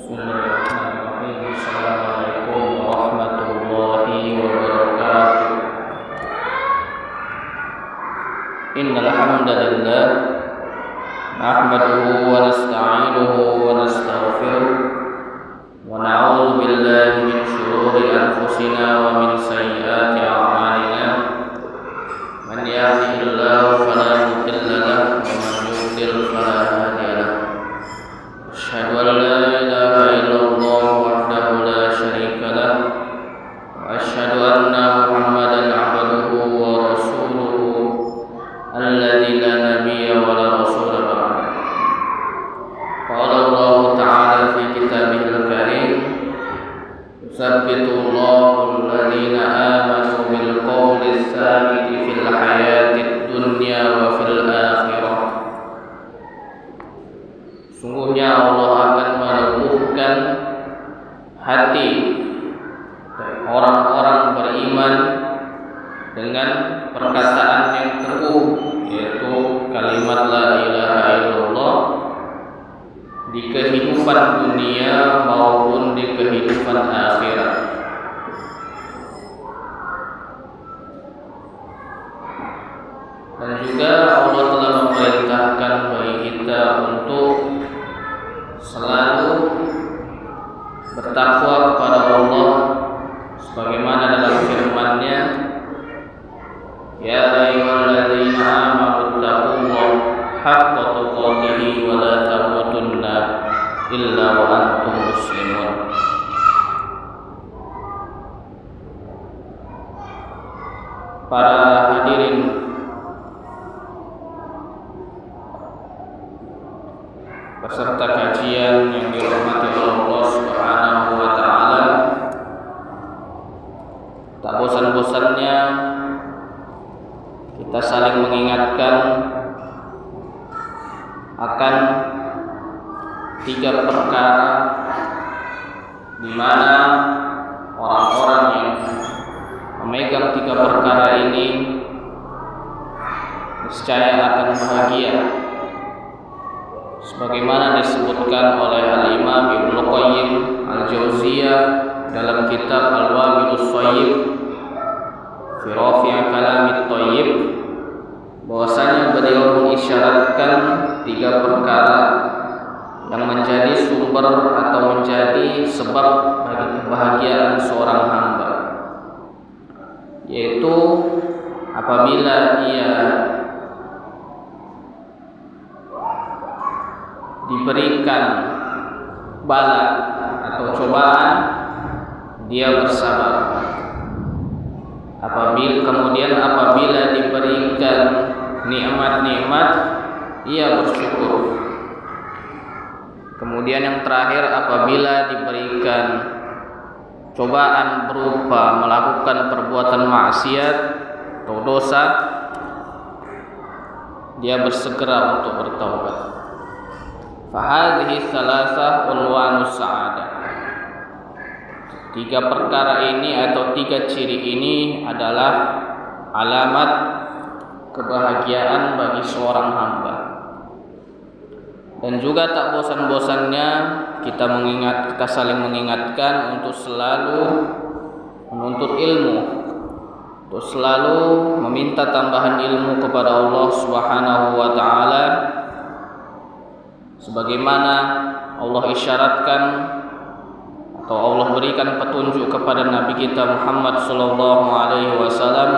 Bismillahirrahmanirrahim. Assalamualaikum warahmatullahi wabarakatuh. Innal hamdalillah nahmaduhu wa nasta'inuhu wa nastaghfiruh wa na'udzu billahi min shururi anfusina wa min sayyiati a'malina. Man yahdihillahu fala mudilla lahu wa man yudlil fala hadiya lahu. Asyhadu an la ilaha illallah wahdahu la syarika lah wa asyhadu anna Muhammadan 'abduhu wa rasuluhu alladzi la nabiyya wa la rasula ba'da. Qala Allah ta'ala fi kitabihil karim yusabbitu Allahu alladhina amanu bil qawli tsabiti fil hayatid dunya wa fil akhirah. Sungguhnya Allah akan menumbuhkan hati orang-orang beriman dengan perkataan yang teguh, yaitu kalimat la ilaha illallah, di kehidupan dunia maupun di kehidupan akhirat. Dan juga Allah telah memerintahkan bagi kita untuk selalu bertakwa kepada Allah sebagaimana dalam firman-Nya, ya ayyuhalladzina amanu taqullaha haqqa tuqatih wa la tamutunna illa wa antum muslimun. Para hadirin peserta kajian yang dirahmati Allah Subhanahu wa taala, tak bosan-bosannya kita saling mengingatkan akan tiga perkara di mana orang-orang yang memegang tiga perkara ini niscaya akan bahagia, sebagaimana disebutkan oleh Al-Imam Ibnu Qayyim Al-Jauziyah dalam kitab Al-Wabilus Shayyib fi Rafi' Kalamit Thayyib, bahwasanya beliau mengisyaratkan tiga perkara yang menjadi sumber atau menjadi sebab bagi kebahagiaan seorang hamba, yaitu apabila ia diberikan bala atau cobaan, dia bersabar. Apabila diberikan nikmat-nikmat, ia bersyukur. Kemudian yang terakhir, apabila diberikan cobaan berupa melakukan perbuatan maksiat atau dosa, dia bersegera untuk bertaubat. Fahadhihi salasah unwanus sa'adah. Tiga perkara ini atau tiga ciri ini adalah alamat kebahagiaan bagi seorang hamba. Dan juga tak bosan-bosannya kita saling mengingatkan untuk selalu menuntut ilmu, untuk selalu meminta tambahan ilmu kepada Allah Subhanahu wa taala, sebagaimana Allah isyaratkan atau Allah berikan petunjuk kepada Nabi kita Muhammad sallallahu alaihi wasallam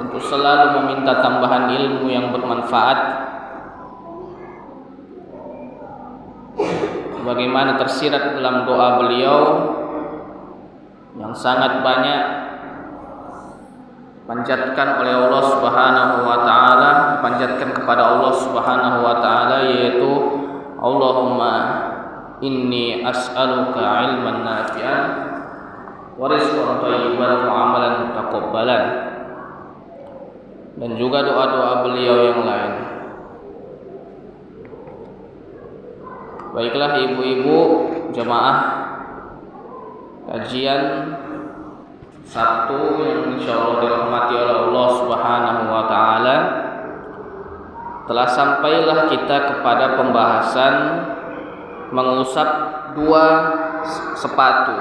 untuk selalu meminta tambahan ilmu yang bermanfaat, sebagaimana tersirat dalam doa beliau yang sangat banyak dipanjatkan oleh Allah Subhanahu wa taala, dipanjatkan kepada Allah Subhanahu wa taala, yaitu Allahumma inni as'aluka ilman nafi'an wa rizqan thayyiban wa amalan mutaqabbalan, dan juga doa-doa beliau yang lain. Baiklah ibu-ibu jemaah kajian Sabtu yang insyaallah dirahmati oleh Allah Subhanahu wa taala, telah sampailah kita kepada pembahasan mengusap dua sepatu.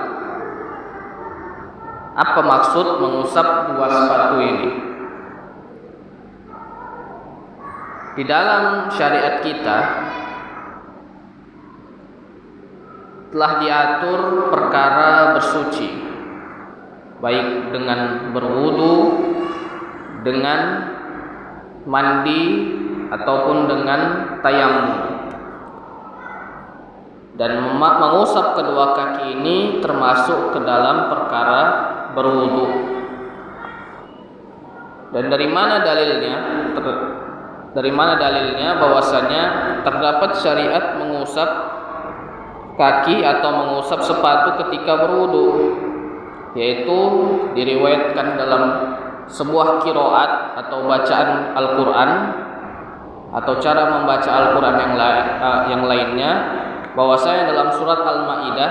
Apa maksud mengusap dua sepatu ini? Di dalam syariat kita telah diatur perkara bersuci, baik dengan berwudu, dengan mandi, ataupun dengan tayamum. Dan mengusap kedua kaki ini termasuk ke dalam perkara berwudu. Dan dari mana dalilnya? Dari mana dalilnya bahwasanya terdapat syariat mengusap kaki atau mengusap sepatu ketika berwudu? Yaitu diriwayatkan dalam sebuah qiraat atau bacaan Al-Qur'an atau cara membaca Al-Qur'an yang lainnya, bahwasanya dalam surat Al-Maidah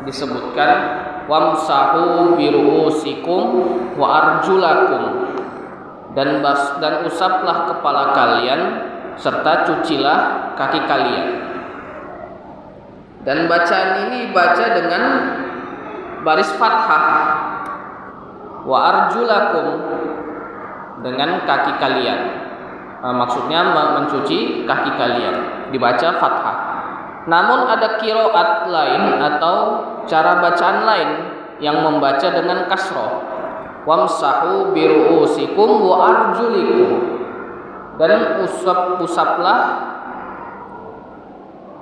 disebutkan wamsahu biruusikum wa arjulakum, dan usaplah kepala kalian serta cucilah kaki kalian. Dan bacaan ini baca dengan baris fathah, wa arjulakum, dengan kaki kalian. Maksudnya mencuci kaki kalian, dibaca fathah. Namun ada qiraat lain atau cara bacaan lain yang membaca dengan kasroh, wamsahu biruusikum wa arjulikum, dan usaplah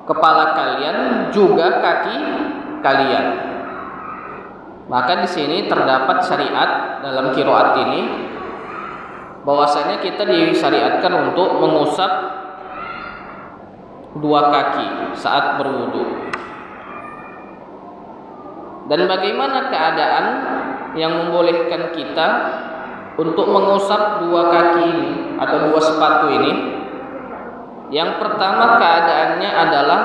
kepala kalian juga kaki kalian. Maka di sini terdapat syariat dalam qiraat ini bahwasanya kita disyariatkan untuk mengusap dua kaki saat berwudu. Dan bagaimana keadaan yang membolehkan kita untuk mengusap dua kaki ini atau dua sepatu ini? Yang pertama keadaannya adalah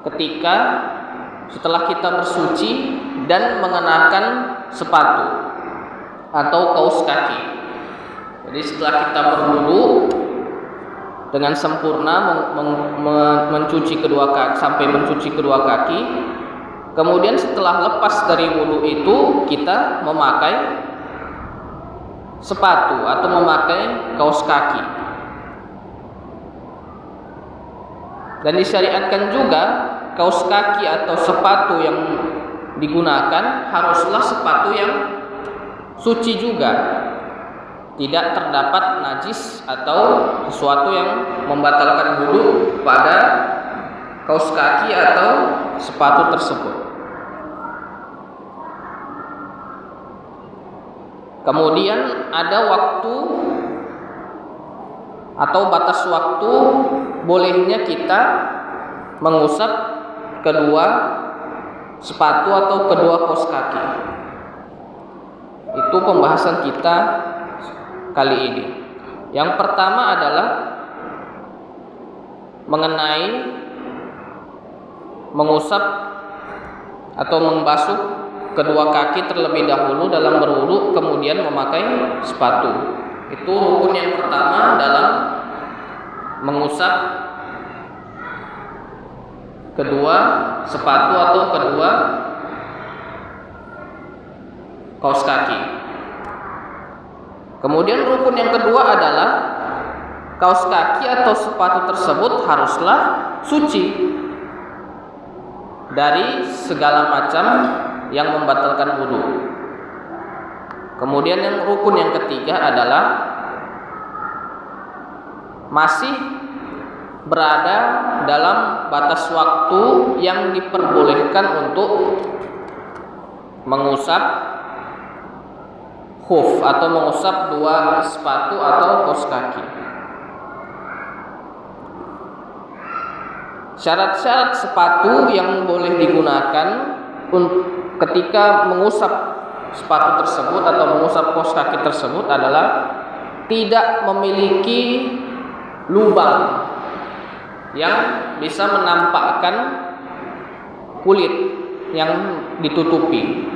ketika setelah kita bersuci dan mengenakan sepatu atau kaos kaki. Jadi setelah kita berwudu dengan sempurna mencuci kedua kaki sampai mencuci kedua kaki, kemudian setelah lepas dari wudu itu kita memakai sepatu atau memakai kaos kaki. Dan disyariatkan juga kaos kaki atau sepatu yang digunakan haruslah sepatu yang suci juga, tidak terdapat najis atau sesuatu yang membatalkan wudu pada kaos kaki atau sepatu tersebut. Kemudian ada waktu atau batas waktu bolehnya kita mengusap kedua sepatu atau kedua kaos kaki. Itu pembahasan kita kali ini. Yang pertama adalah mengenai mengusap atau membasuh kedua kaki terlebih dahulu dalam berwudu, kemudian memakai sepatu. Itu rukun yang pertama dalam mengusap kedua sepatu atau kedua kaos kaki. Kemudian rukun yang kedua adalah kaos kaki atau sepatu tersebut haruslah suci dari segala macam yang membatalkan wudu. Kemudian yang rukun yang ketiga adalah masih berada dalam batas waktu yang diperbolehkan untuk mengusap khuf atau mengusap dua sepatu atau kaos kaki. Syarat-syarat sepatu yang boleh digunakan ketika mengusap sepatu tersebut atau mengusap kaos kaki tersebut adalah tidak memiliki lubang yang bisa menampakkan kulit yang ditutupi.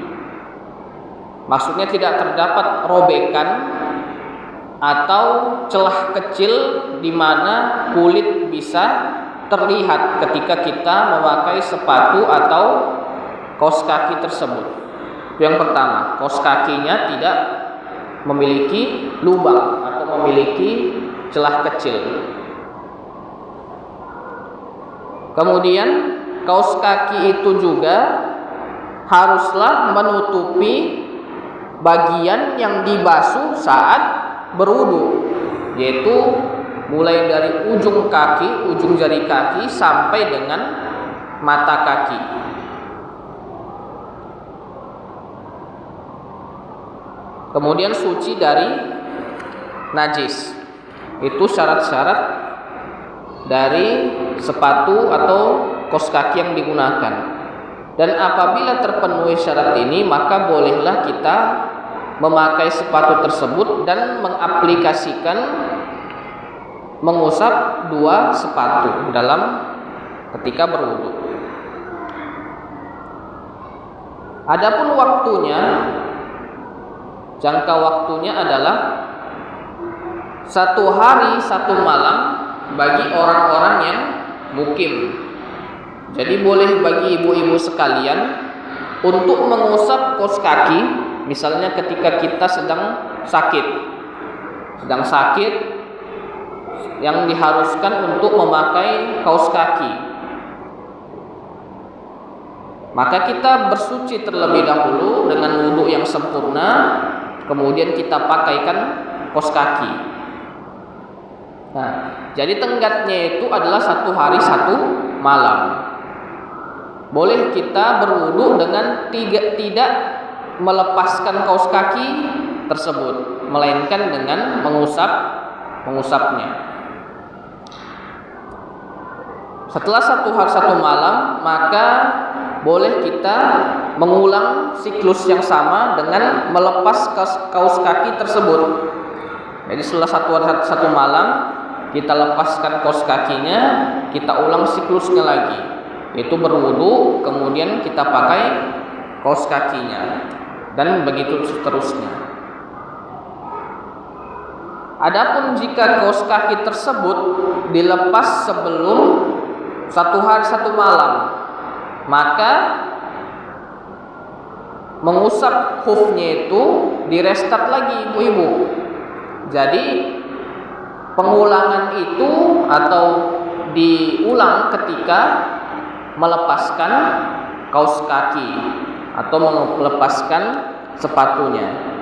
Maksudnya tidak terdapat robekan atau celah kecil di mana kulit bisa terlihat ketika kita memakai sepatu atau kaos kaki tersebut. Yang pertama, kaos kakinya tidak memiliki lubang atau memiliki celah kecil. Kemudian kaos kaki itu juga haruslah menutupi bagian yang dibasuh saat berwudu, yaitu mulai dari ujung kaki, ujung jari kaki sampai dengan mata kaki. Kemudian suci dari najis. Itu syarat-syarat dari sepatu atau kaos kaki yang digunakan. Dan apabila terpenuhi syarat ini, maka bolehlah kita memakai sepatu tersebut dan mengaplikasikan mengusap dua sepatu dalam ketika berwudu. Adapun waktunya, jangka waktunya adalah 1 hari 1 malam bagi orang-orang yang mukim. Jadi boleh bagi ibu-ibu sekalian untuk mengusap kaos kaki, misalnya ketika kita sedang sakit, yang diharuskan untuk memakai kaos kaki. Maka kita bersuci terlebih dahulu dengan wudu yang sempurna, kemudian kita pakaikan kaos kaki. Nah, jadi tenggatnya itu adalah 1 hari 1 malam. Boleh kita berwudu dengan tidak melepaskan kaos kaki tersebut, melainkan dengan mengusapnya. Setelah 1 hari 1 malam, maka boleh kita mengulang siklus yang sama dengan melepas kaos kaki tersebut. Jadi setelah 1 hari 1 malam, kita lepaskan kaos kakinya, kita ulang siklusnya lagi. Itu berwudu, kemudian kita pakai kaos kakinya, dan begitu seterusnya. Adapun jika kaos kaki tersebut dilepas sebelum 1 hari 1 malam, maka mengusap khufnya itu direstart lagi ibu-ibu. Jadi pengulangan itu atau diulang ketika melepaskan kaos kaki atau melepaskan sepatunya.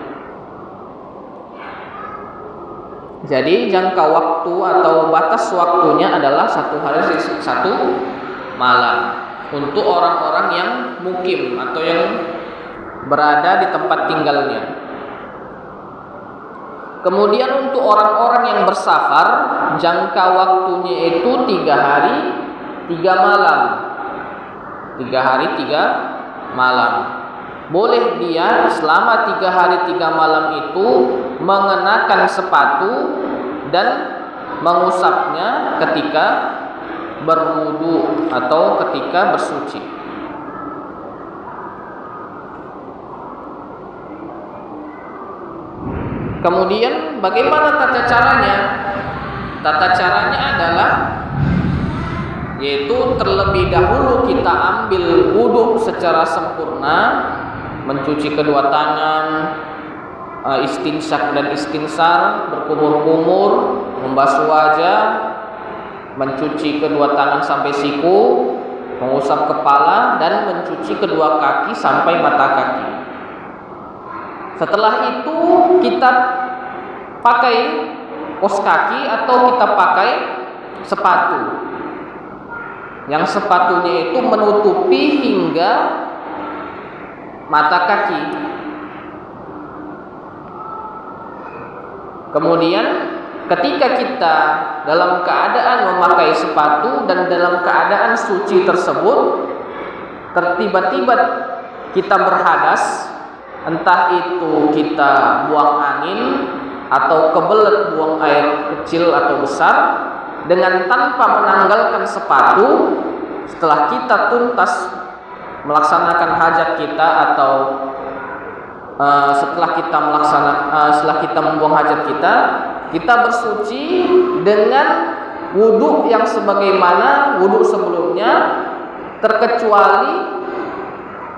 Jadi jangka waktu atau batas waktunya adalah 1 hari 1 malam untuk orang-orang yang mukim atau yang berada di tempat tinggalnya. Kemudian untuk orang-orang yang bersafar, jangka waktunya itu 3 hari 3 malam. 3 hari 3 malam. Boleh dia selama 3 hari 3 malam itu mengenakan sepatu dan mengusapnya ketika berwudu atau ketika bersuci. Kemudian bagaimana tata caranya? Tata caranya adalah yaitu terlebih dahulu kita ambil wudu secara sempurna, mencuci kedua tangan, istinsyak dan istinsar, berkumur-kumur, membasuh wajah, mencuci kedua tangan sampai siku, mengusap kepala, dan mencuci kedua kaki sampai mata kaki. Setelah itu kita pakai kaos kaki atau kita pakai sepatu. Yang sepatunya itu menutupi hingga mata kaki. Kemudian ketika kita dalam keadaan memakai sepatu dan dalam keadaan suci tersebut, tiba-tiba kita berhadas, entah itu kita buang angin atau kebelet buang air kecil atau besar, dengan tanpa menanggalkan sepatu, setelah kita tuntas melaksanakan hajat kita atau setelah kita membuang hajat kita bersuci dengan wudu yang sebagaimana wudu sebelumnya, terkecuali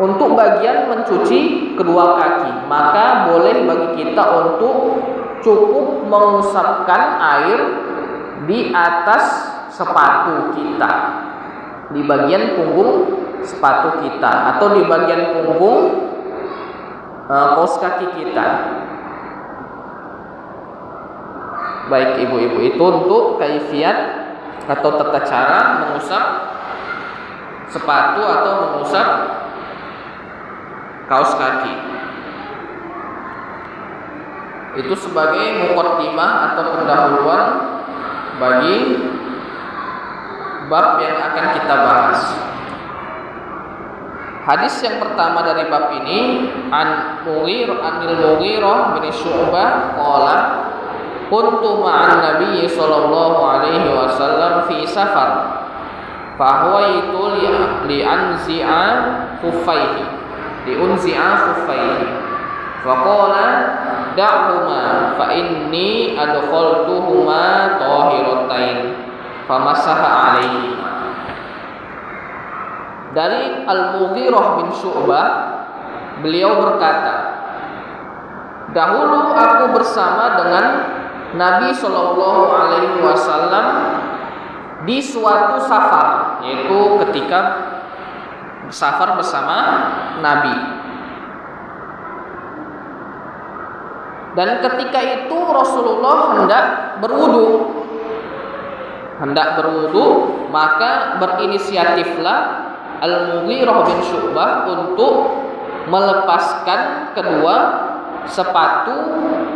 untuk bagian mencuci kedua kaki. Maka boleh bagi kita untuk cukup mengusapkan air di atas sepatu kita, di bagian punggung sepatu kita, atau di bagian punggung kaos kaki kita. Baik ibu-ibu, itu untuk kaifiat atau tata cara mengusap sepatu atau mengusap kaos kaki. Itu sebagai muqaddimah atau pendahuluan bagi bab yang akan kita bahas. Hadis yang pertama dari bab ini Anil Mughirah bin Syu'bah qala kuntu ma'an Nabi sallallahu alaihi wasallam fi safar fa huwa li'unzi'a khuffaihi fa qala da'huma fa inni adkhaltuhuma tahiratain famasaha alaihi. Dari Al-Mughirah bin Syu'bah, beliau berkata, dahulu aku bersama dengan Nabi Shallallahu Alaihi Wasallam di suatu safar, yaitu ketika bersafar bersama Nabi. Dan ketika itu Rasulullah hendak berwudu, maka berinisiatiflah Al-Mughirah bin Syu'bah untuk melepaskan kedua sepatu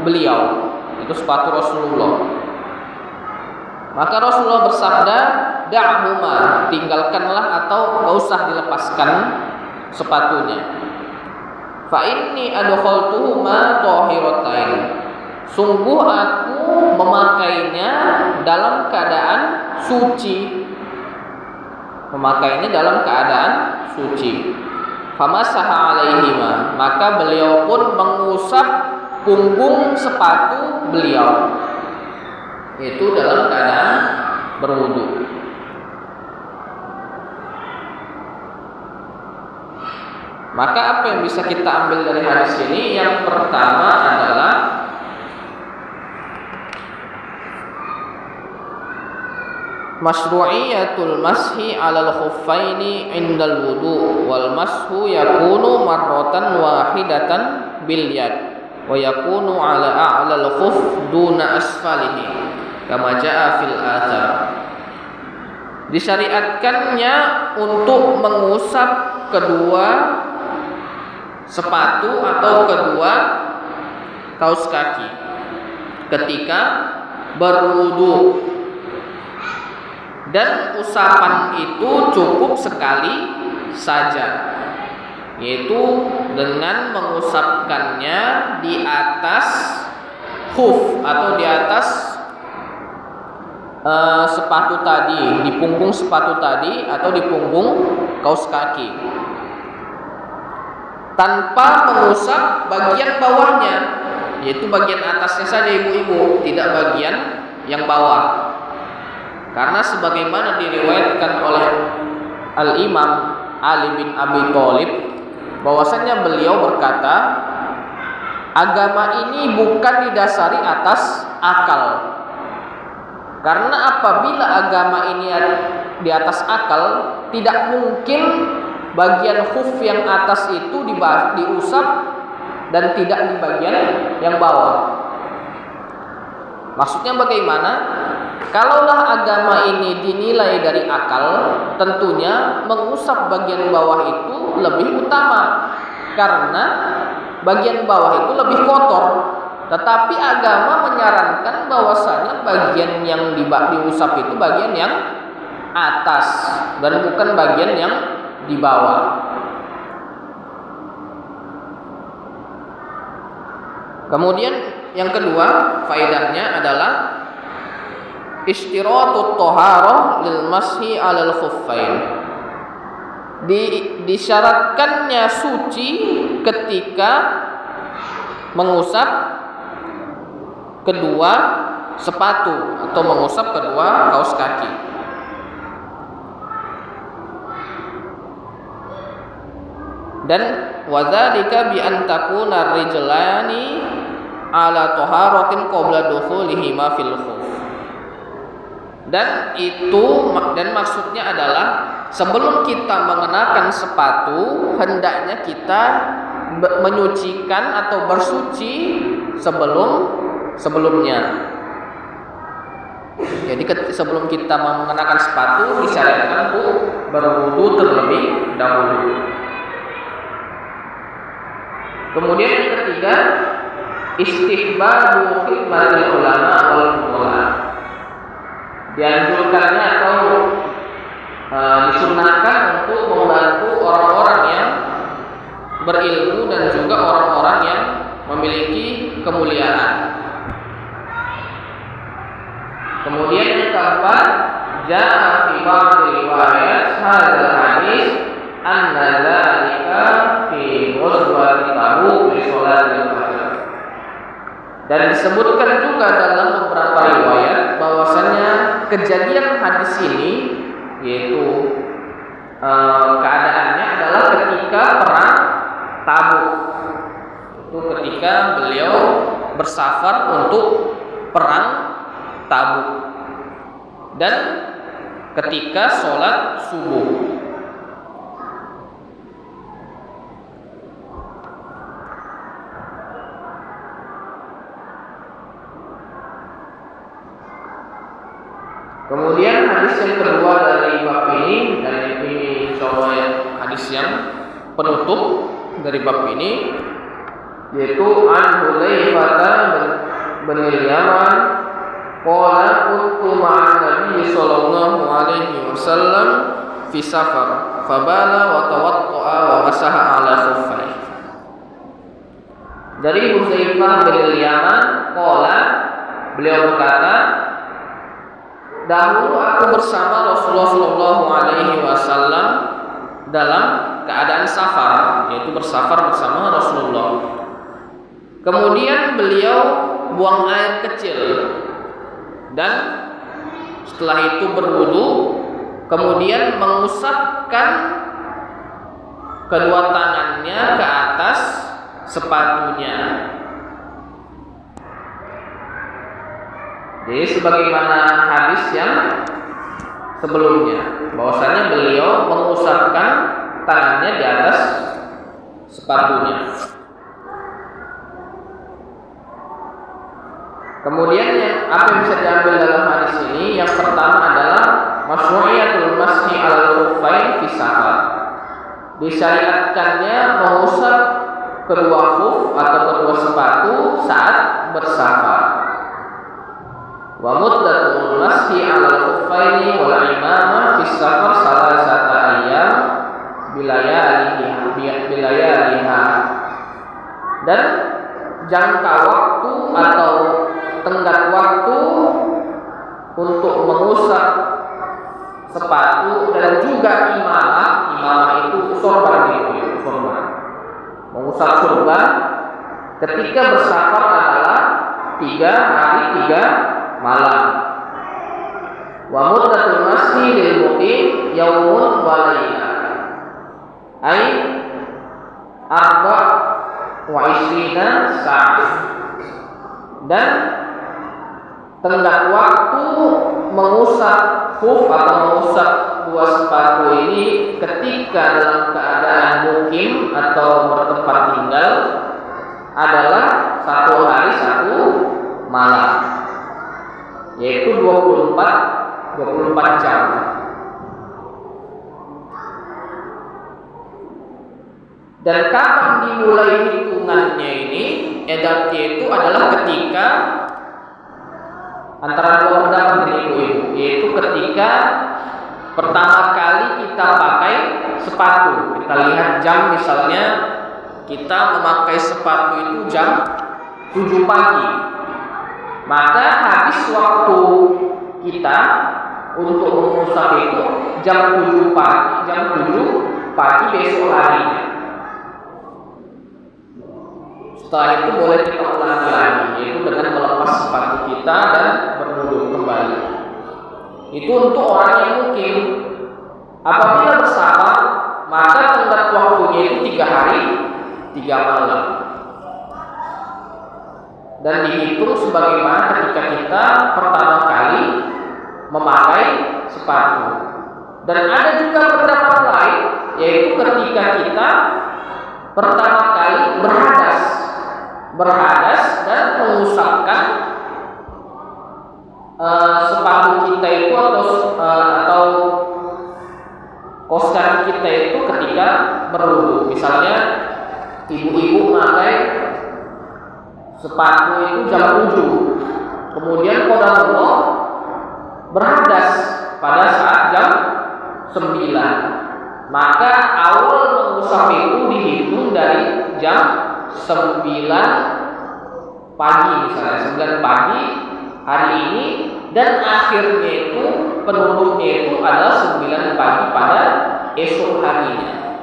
beliau, itu sepatu Rasulullah. Maka Rasulullah bersabda, da'huma, tinggalkanlah atau enggak usah dilepaskan sepatunya. Fa inni adkhaltuhuma tahiratain, sungguh aku memakainya dalam keadaan suci. Famasaha alaihima, maka beliau pun mengusap punggung sepatu beliau, itu dalam keadaan berwudu. Maka apa yang bisa kita ambil dari hadis ini? Yang pertama adalah masyru'iyatul mashi 'alal khuffaini 'indal wudu, wal mashu yakunu marratan wahidatan bil yad wa yakunu 'ala a'lal khuff duna asfalihi kama jaa fil athar. Disyariatkannya untuk mengusap kedua sepatu atau kedua kaos kaki ketika berwudu. Dan usapan itu cukup sekali saja, yaitu dengan mengusapkannya di atas khuf atau di atas sepatu tadi, di punggung sepatu tadi atau di punggung kaos kaki, tanpa mengusap bagian bawahnya, yaitu bagian atasnya saja ibu-ibu, tidak bagian yang bawah. Karena sebagaimana diriwayatkan oleh Al-Imam Ali bin Abi Thalib, bahwasanya beliau berkata, agama ini bukan didasari atas akal. Karena apabila agama ini di atas akal, tidak mungkin bagian khuf yang atas itu diusap dan tidak di bagian yang bawah. Maksudnya bagaimana? Kalaulah agama ini dinilai dari akal, tentunya mengusap bagian bawah itu lebih utama, karena bagian bawah itu lebih kotor. Tetapi agama menyarankan bahwasanya bagian yang diusap itu bagian yang atas dan bukan bagian yang di bawah. Kemudian yang kedua faedahnya adalah Ishtiratut thaharah lil mashi 'alal khuffain. Disyaratkannya suci ketika mengusap kedua sepatu atau mengusap kedua kaos kaki. Dan wadzalika bi an takuna rijlani ala taharatin qabla dukhulihima fil khuf. Dan maksudnya adalah sebelum kita mengenakan sepatu hendaknya kita menyucikan atau bersuci sebelumnya. Jadi sebelum kita mengenakan sepatu disyariatkan untuk berwudu terlebih dahulu. Kemudian yang ketiga, istihbabu khidmatil ulama wal fuqaha. Dianjurkannya atau disunahkan untuk membantu orang-orang yang berilmu dan juga orang-orang yang memiliki kemuliaan. Kemudian yang keempat, jaa fi ba'd riwayat hadzal hadis anna dzalika fi ghazwati Tabuk li sholatil fajr. Dan disebutkan juga dalam beberapa riwayat bahwasanya kejadian hadis ini yaitu keadaannya adalah ketika perang Tabuk. Itu ketika beliau bersafar untuk perang Tabuk dan ketika sholat subuh. Kemudian hadis yang kedua dari bab ini, dan ini insyaallah hadis yang penutup dari bab ini, yaitu an Hudzaifah bin Yaman qala kuntu ma'an Nabi sallallahu alaihi wasallam fi safar fabala wa tawaddaa wa masaha ala khuffai. Dari Hudzaifah bin Yaman qala, beliau berkata, dahulu aku bersama Rasulullah sallallahu alaihi wasallam dalam keadaan safar, yaitu bersafar bersama Rasulullah. Kemudian beliau buang air kecil dan setelah itu berwudu, kemudian mengusapkan kedua tangannya ke atas sepatunya. Jadi sebagaimana hadis yang sebelumnya, bahwasanya beliau mengusapkan tangannya di atas sepatunya. Kemudian apa yang bisa diambil dalam hadis ini? Yang pertama adalah masyru'iyatul mashi 'alal khuffain fi safar. Disyariatkannya mengusap kedua khuf atau kedua sepatu saat bersafar. Wa muddatul mashi 'alal khuffaini wal imamah fi safar salasata ayyam bilayaliha. Dan jangka waktu atau tenggat waktu untuk mengusap sepatu dan juga imamah itu sorban, mengusap sorban ketika bersafar adalah 3 hari 3 malam. Wa muddatul masyi lil muqim yaumun wa laila ai arba wa isrina sa'at. Dan tenggat waktu mengusap khuf atau mengusap dua sepatu ini ketika dalam keadaan mukim atau bertempat tinggal adalah 1 hari 1 malam, yaitu 24 jam. Dan kapan dimulai hitungannya ini? Yaitu adalah ketika antara dua pendapat ini ibu-ibu, yaitu ketika pertama kali kita pakai sepatu. Kita lihat jam, misalnya kita memakai sepatu itu jam 7 pagi, maka habis waktu kita untuk mengusap itu jam 7 pagi besok harinya. Setelah itu boleh kita ulangi lagi, yaitu dengan melepas sepatu kita dan berwudu kembali. Itu untuk orang yang mukim. Apabila bersafar, maka tenggat waktunya itu 3 hari 3 malam. Dan dihitung sebagaimana ketika kita pertama kali memakai sepatu. Dan ada juga pendapat lain, yaitu ketika kita pertama kali berhadas dan mengusapkan sepatu kita itu atau kaos kaki kita itu ketika berwudu. Misalnya ibu-ibu memakai sepatu itu jam 7, kemudian qadarullah berhadas pada saat jam 9, maka awal mengusap itu dihitung dari jam 9 pagi, misalnya 9 pagi hari ini, dan akhirnya itu penutupnya itu adalah 9 pagi pada esok harinya.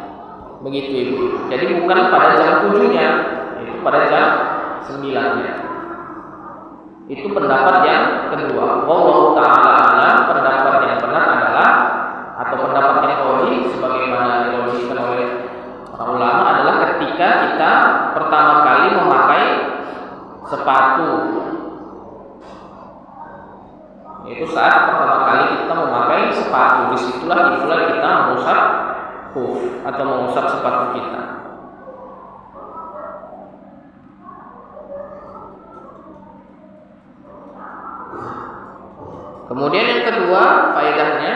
Begitu Ibu. Jadi bukan pada jam 7-nya, itu pada jam 9-nya. Itu pendapat yang kedua. Wallahu ta'ala alam. Pendapat yang benar adalah, atau pendapat yang qawli sebagaimana dirojihkan oleh para ulama, adalah ketika kita pertama kali memakai sepatu, yaitu saat pertama kali kita memakai sepatu, disitulah dimulai kita mengusap khuf atau mengusap sepatu kita. Kemudian yang kedua faedahnya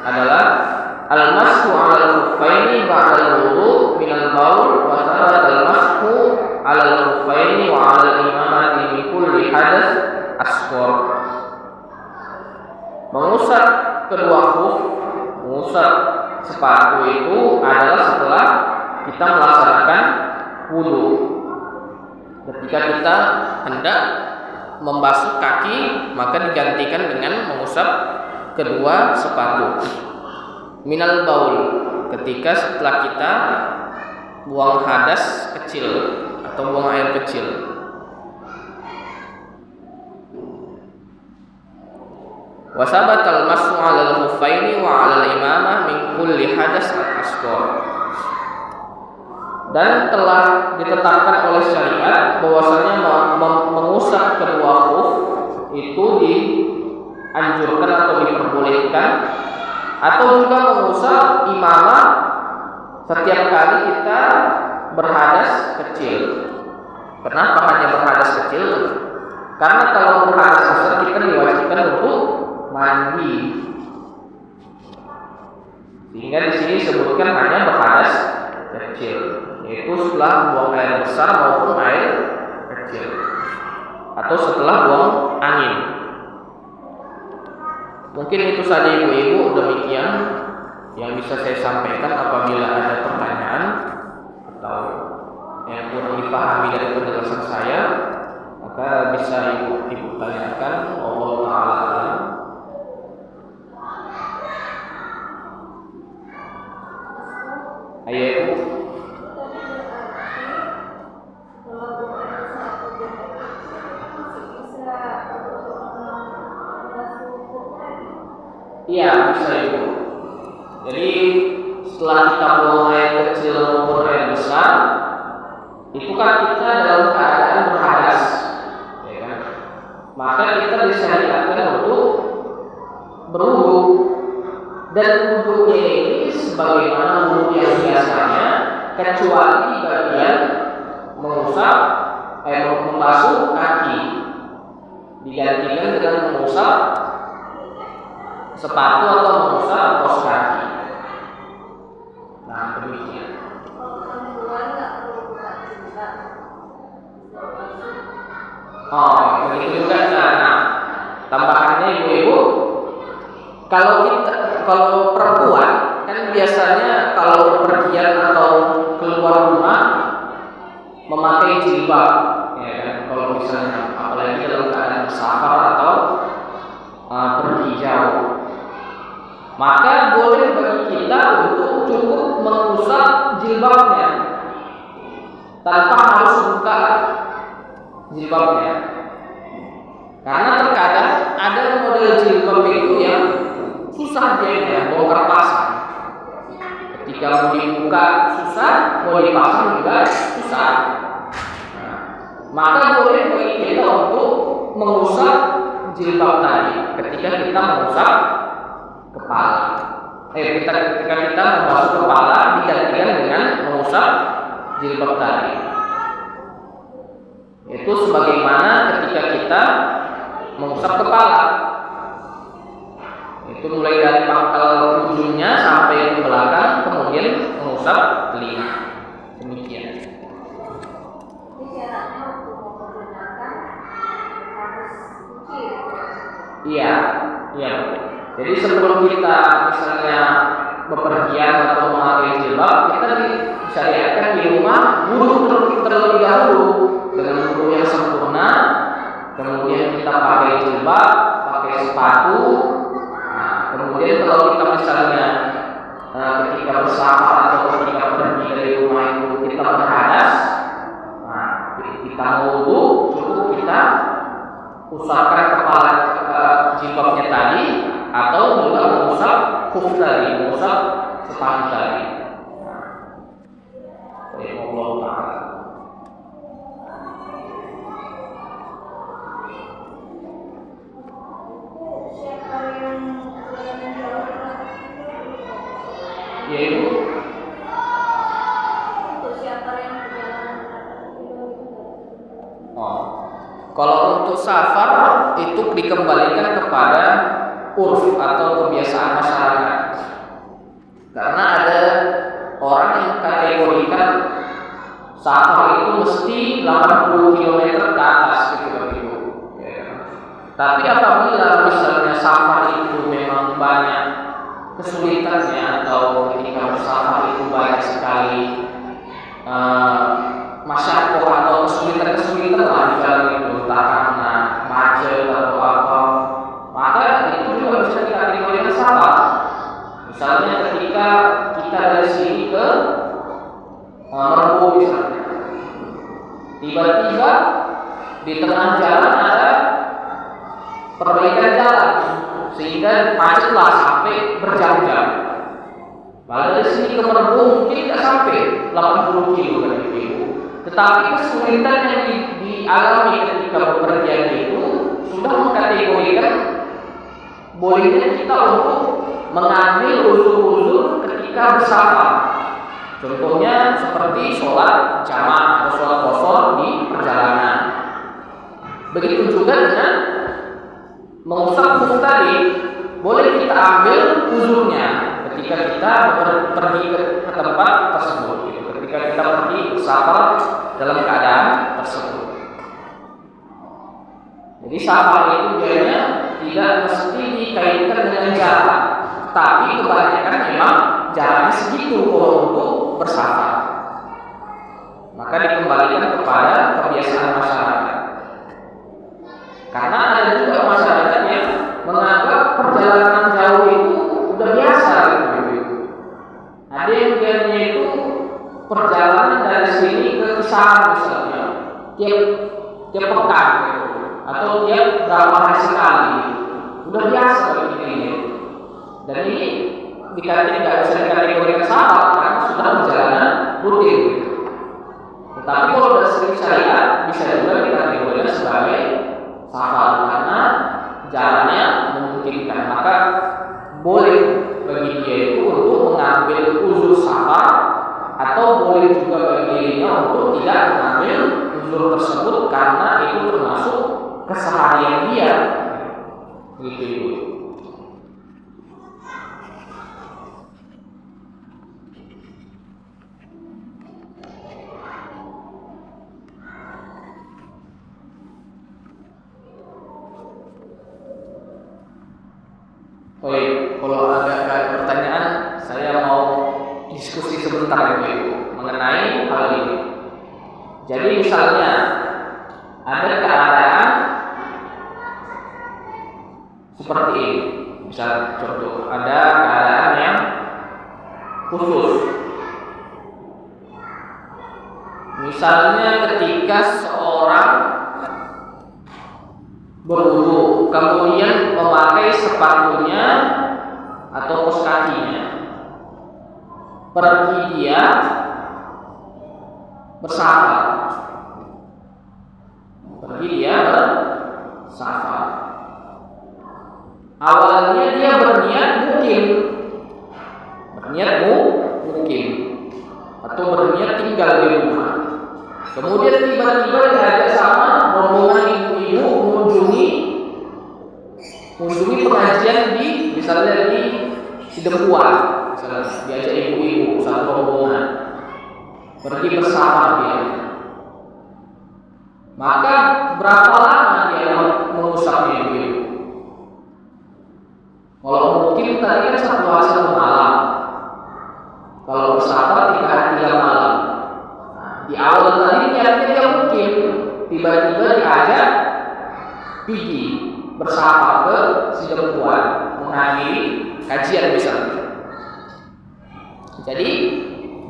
adalah al-mashu 'alal khuffaini ba'dal wudu' minal baul wa sarat al-mashu 'alal khuffaini wa 'alal imamati min kulli hadas asghar. Mengusap kedua khuf, mengusap sepatu itu adalah setelah kita melaksanakan wudu. Ketika kita hendak membasuh kaki, maka digantikan dengan mengusap kedua sepatu. Minal baul, ketika setelah kita buang hadas kecil atau buang air kecil. Wasabat al-mashu 'alal khuffaini wa 'alal imamah min kulli hadas al-asghar. Dan telah ditetapkan oleh syariat bahwasanya mengusap kedua khuf itu dianjurkan atau diperbolehkan, atau juga mengusap imamah setiap kali kita berhadas kecil. Kenapa hanya berhadas kecil? Karena kalau berhadas besar kita diwajibkan untuk mandi. Sehingga di sini disebutkan hanya berhadas kecil, yaitu setelah buang air besar maupun air kecil, atau setelah buang angin. Mungkin itu saja ibu-ibu, demikian yang bisa saya sampaikan. Apabila ada pertanyaan atau yang kurang dipahami dari penjelasan saya, maka bisa ibu tanyakan. Allah Ta'ala alam. Ayo ibu. Iya, bisa ibu. Jadi setelah kita buang air kecil maupun air besar, itu kan kita dalam keadaan berhadas, ya kan? Maka kita disyariatkan untuk berwudu, dan wudunya ini sebagaimana wudu yang biasanya, kecuali bagian mengusap, membasuh kaki, digantikan dengan mengusap sepatu atau mengusap kaos kaki. Nah, demikian. Oh, begitu juga. Nah, tambahannya ibu-ibu, kalau perempuan kan biasanya kalau pergian atau keluar rumah memakai jilbab, ya kan? Kalau misalnya apalagi dalam keadaan safar atau pergi jauh, maka boleh bagi kita untuk cukup mengusap jilbabnya. tanpa harus buka jilbabnya. Karena terkadang ada model jilbab itu yang susah dia bongkar pasang. Ketika mau dibuka susah, mau dipasang juga susah. Nah, maka boleh bagi kita untuk mengusap jilbab tadi ketika kita mengusap kepala. Ketika kita membasuh kepala digantikan dengan mengusap jilbab tadi. Itu sebagaimana ketika kita mengusap kepala. Itu mulai dari pangkal ujungnya sampai ke belakang, kemudian mengusap telinga. Demikian. Iya. Jadi sebelum kita misalnya bepergian atau memakai jilbab, kita disyariatkan di rumah wudu terlebih dahulu dengan wudu yang sempurna. Kemudian kita pakai jilbab, pakai sepatu. Nah, kemudian kalau kita misalnya ketika bersafar atau ketika pergi dari rumah itu kita berhadas, nah, kita mau wudu, cukup kita usapkan kepala jilbabnya tadi, atau juga mengusap khuf tadi, mengusap sepatu tadi. Allah Ta'ala. Yaitu kalau untuk safar itu dikembalikan kepada urf atau kebiasaan masyarakat. Karena ada orang yang kategorikan safar itu mesti 80 km ke atas gitu. Tapi apabila misalnya safar itu memang banyak kesulitannya, atau ketika bersafar itu banyak sekali masyarakat atau kesulitan lah di jalan itu, entah karena macet atau apa, maka itu juga bisa dikategorikan safar. Misalnya ketika kita dari sini ke Merbau misalnya, tiba-tiba di tengah jalan ada perbaikan jalan sehingga macetlah sampai berjam-jam. Lalu dari sini ke Merbau mungkin tidak sampai 80 kilo dari itu, tetapi kesulitan yang dialami ketika bepergian itu sudah mengkategorikan bolehnya kita untuk mengambil uzur-uzur ketika bersafar. Contohnya seperti sholat jamaah atau sholat qashar di perjalanan. Begitu juga dengan mengusap khuf tadi, boleh kita ambil uzurnya ketika kita pergi ke tempat tersebut, ketika kita pergi bersafar dalam keadaan tersebut. Jadi safar itu biasanya tidak mesti dikaitkan dengan jarak, tapi kebanyakan memang jaraknya segitu kalau untuk bersafar. Maka dikembalikan kepada kebiasaan masyarakat. Karena ada juga masyarakat yang menganggap perjalanan jauh itu udah biasa gitu. Ada yang biasanya itu perjalanan dari sini ke Kisah misalnya tiap pekan gitu, atau tiap berapa hari sekali, udah biasa begini. Dan ini tidak bisa dikategorikan safar karena sudah perjalanan rutin gitu. Tetapi kalau dari segi syariat bisa juga dikategorikan sebagai safar karena jalannya memungkinkan, maka boleh bagi dia itu untuk mengambil uzur safar, atau boleh juga bagi dirinya untuk tidak mengambil uzur tersebut karena itu termasuk keseharian dia gitu. Baik, kalau ada pertanyaan, saya mau diskusi sebentar Ibu mengenai hal ini. Jadi misalnya ada keadaan seperti ini, misal contoh ada keadaan yang khusus, Misalnya ketika seorang berwudu kemudian memakai sepatunya atau kaos kakinya, pergi dia bersafar. Awalnya dia berniat mukim atau berniat tinggal di rumah. Kemudian tiba-tiba diajak sama rombongan ibu-ibu mengunjungi pengajian misalnya di Dempuan, misalnya diajak ibu-ibu satu rombongan pergi bersama dia. Maka berapa lama dia mengusapnya ibu-ibu? Kalau mungkin tadi kan 1 hari 1 malam, kalau bersafar 3 hari 3 malam. Di awal tadi dia mungkin tiba-tiba diajak pergi bersafar ke Sidempuan menghadiri kajian misalnya. Jadi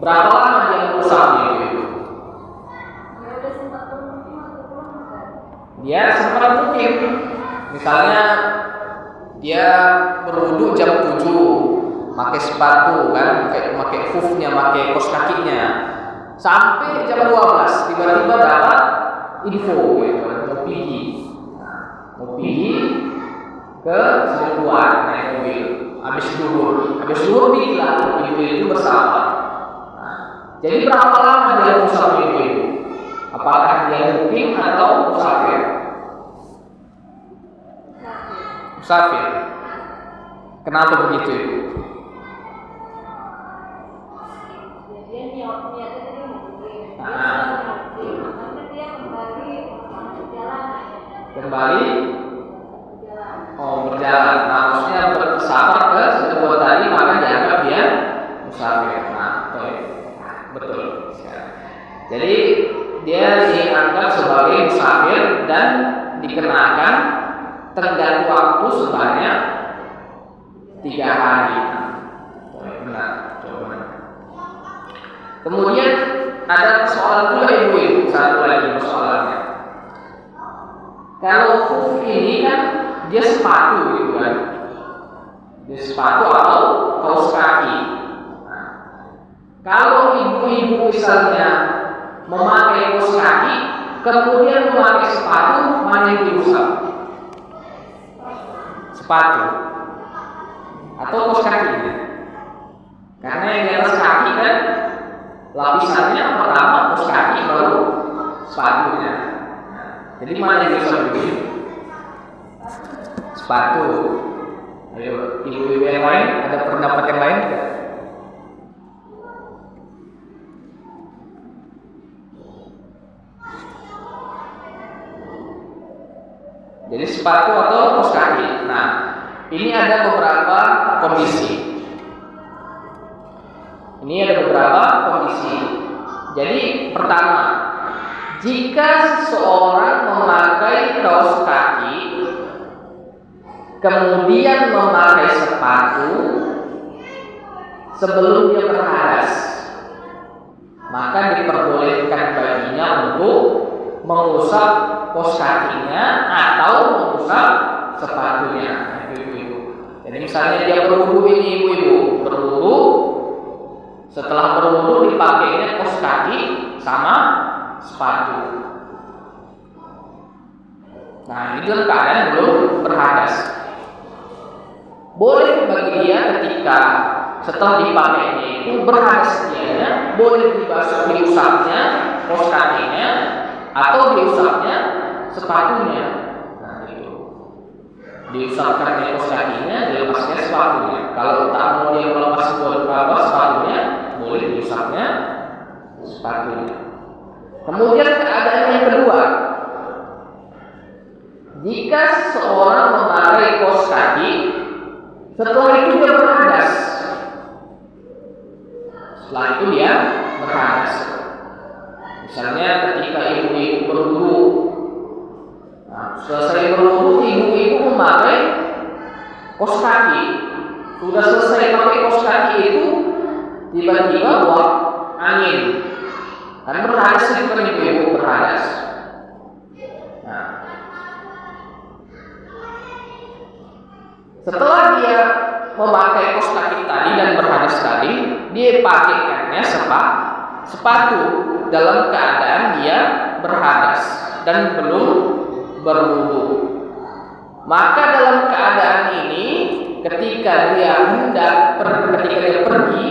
berapa lama dia mengusapnya itu? Dia sempat mukim. Misalnya dia berwudu jam 7, pakai sepatu kan, pakai khufnya, pakai kaos kakinya. Sampai jam 12 tiba-tiba dapat info gitu, mau pergi ke Sidempuan naik mobil. Habis duhur bilang itu bersama. Jadi berapa lama dia musafir itu? Apakah dia mukim atau musafir? Musafir. Kenapa begitu? Dia niatnya tadi mukim. Nanti dia kembali berjalan. Nah, maksudnya bersafar ke Sidempuan tadi, maka dianggap dia musafir. Betul. Jadi dia dianggap sebagai musafir dan dikenakan tenggat waktu sebanyak 3 hari. Benar. Kemudian ada soal pula ibu-ibu, satu lagi persoalannya. Kalau khuf ini kan dia sepatu gitu kan, dia sepatu atau kaos kaki. Kalau ibu-ibu misalnya memakai kaos kaki, kemudian memakai sepatu, mana yang diusap? Sepatu atau kaos kakinya? Karena yang di atas kaki kan lapisannya pertama kaos kaki baru sepatunya. Jadi mana yang diusap begitu? Sepatu. Ayo, ibu-ibu yang lain ada pendapat yang lain tidak? Jadi sepatu atau kaos kaki. Nah, ini ada beberapa kondisi. Jadi pertama, jika seseorang memakai kaos kaki kemudian memakai sepatu sebelum dia berhadas, maka diperbolehkan baginya untuk mengusap kaos kakinya atau mengusap sepatunya. Jadi misalnya dia berwudu ini ibu-ibu, berwudu, setelah berwudu dipakainya kaos kaki sama sepatu. Nah, ini dalam keadaan belum berhadas. Boleh bagi dia ketika setelah dipakainya itu berhadas dia, boleh diusapnya kaos kakinya atau diusapnya sepatunya. Nah, itu diusapkan kaos kakinya, dilepasnya sepatunya. Kalau tak mau dia melepas sepatunya, boleh diusapnya sepatunya. Kemudian keadaan yang kedua, jika seseorang memakai kaos kaki setelah itu dia berhadas. Setelah itu dia berhadas. Misalnya ketika ibu-ibu berwudu, selesai berwudu ibu-ibu memakai kaos kaki. Sudah selesai pakai kaos kaki itu tiba-tiba buang angin. Kan berhadas sering ibu-ibu berhadas. Nah, setelah dia memakai kaos kaki tadi dan berhadas tadi, dia pakaikannya sepatu dalam keadaan dia berhadas dan belum berwudu. Maka dalam keadaan ini, ketika dia pergi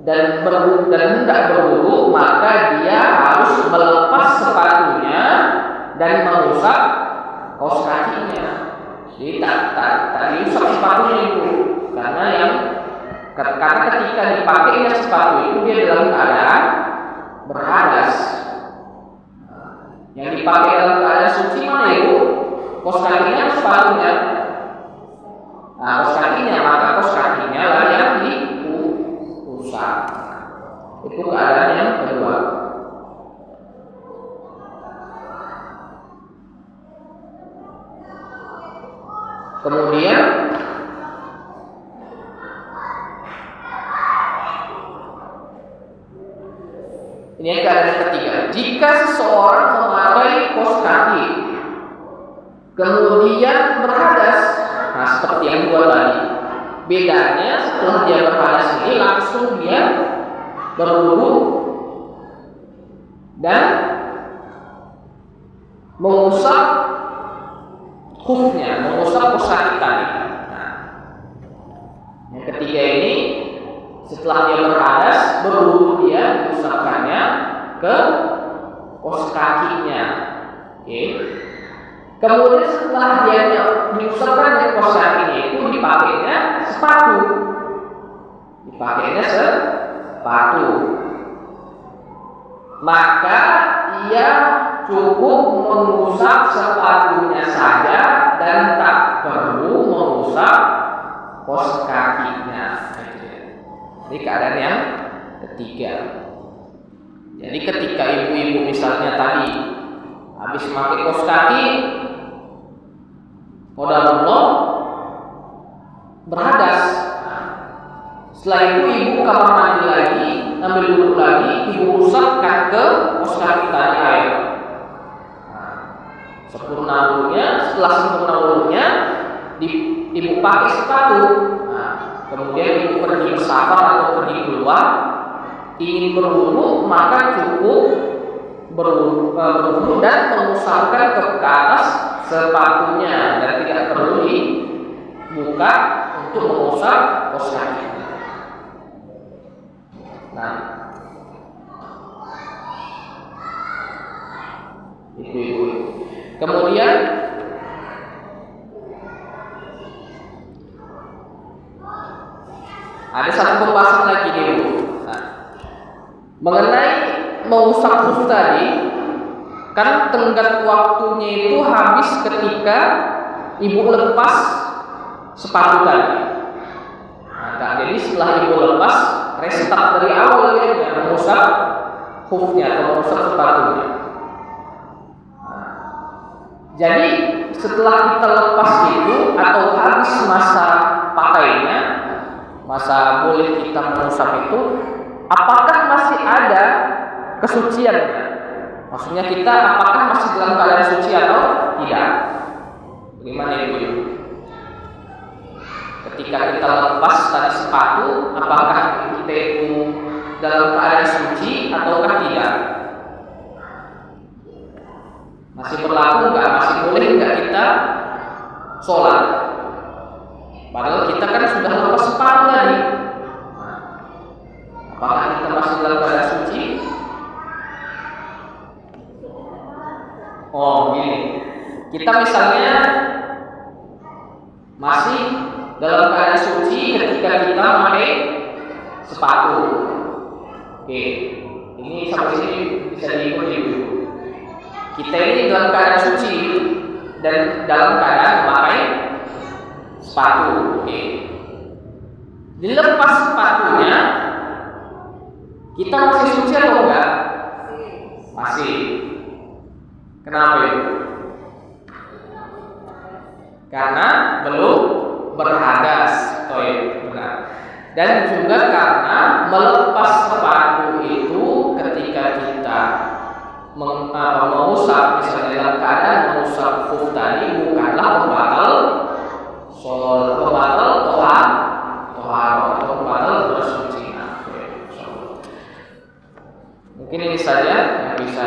dan hendak berwudu, maka dia harus melepas sepatunya dan mengusap kaos kakinya. Jadi tak diusap sepatunya itu, karena ketika dipakainya sepatu itu dia dalam keadaan berhadas. Yang dipakai dalam keadaan suci mana ibu? Kaos kakinya, sepatunya. Nah, kaos kakinya, maka kaos kakinya lah yang diusap. Itu keadaan yang kedua. Kemudian ini keadaan ketiga. Jika seseorang memakai kaos kaki kemudian berhadas, nah seperti yang dua tadi, bedanya setelah dia berhadas ini langsung dia berwudu dan mengusap khufnya, mengusap kaos kaki tadi. Nah, yang ketiga ini setelah dia berhadas berwudu, dia mengusapkannya ke kaos kakinya. Oke. Kemudian setelah dia diusapkan ke kaos kakinya itu dipakainya sepatu. Maka ia cukup mengusap sepatunya saja dan tak perlu mengusap kaos kakinya. Ini keadaan yang ketiga. Jadi ketika ibu-ibu misalnya tadi habis memakai kaos kaki, qadarullah berhadas. Setelah itu ibu kamar mandi lagi, ambil wudhu lagi, ibu usapkan ke kaos kaki tadi air. Sempurna wudhunya, setelah sempurna wudhunya, ibu pakai sepatu. Kemudian ibu pergi bersafar atau pergi keluar, ingin berwudu, maka cukup berwudu dan mengusapkan ke atas sepatunya dan tidak perlu dibuka untuk mengusap kaos kaki. Nah, itu ibu. Kemudian ada satu pembahasan lagi nih Bu. Nah, mengenai mengusap khuf tadi, kan tenggat waktunya itu habis ketika ibu lepas sepatu tadi. Nah, jadi setelah ibu lepas, restart dari awal ya, mengusap khufnya atau mengusap sepatunya. Nah, jadi setelah kita lepas itu atau habis masa pakainya, masa boleh kita mengusap itu, apakah masih ada kesuciannya? Maksudnya kita apakah masih dalam keadaan suci atau tidak? Bagaimana itu? Ketika kita lepas tadi sepatu, apakah kita itu dalam keadaan suci ataukah tidak? Masih berlaku nggak? Masih boleh nggak kita sholat? Padahal kita kan sudah lepas sepatu tadi. Apakah kita masih dalam keadaan suci? Oh, gini. Kita misalnya masih dalam keadaan suci ketika kita memakai sepatu. Oke, ini sampai sini bisa diikuti dulu. Kita ini dalam keadaan suci dan dalam keadaan memakai sepatu. Oke. Dilepas sepatunya, kita masih suci atau enggak? Masih. Kenapa itu? Karena belum berhadas. Oh iya, benar. Dan juga karena melepas sepatu itu ketika kita Mungkin ini saja yang bisa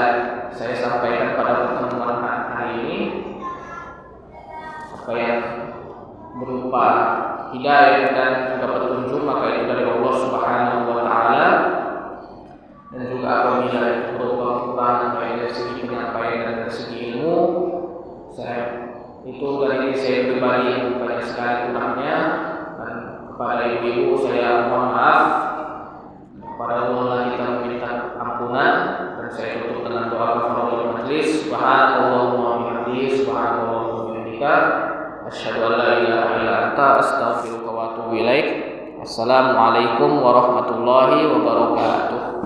saya sampaikan pada pertemuan hari ini. Apa yang berupa hidayah dan juga petunjuk maka itu dari Allah Subhanahu wa taala, dan juga apabila itu berupa kekurangan baik dari segi penyampaian dan dari segi ilmu, itu dari diri saya pribadi yang banyak sekali kurangnya, dan kepada ibu-ibu saya mohon maaf. Kepada Allah kita meminta ampunan, dan saya tutup dengan doa kafaratul majlis. Subhanallahumma wa bihamdihi, subhanallahumma wa bihamdika, asyhadu an la ilaha illa anta, astaghfiruka wa atubu ilaik. Assalamualaikum warahmatullahi wabarakatuh.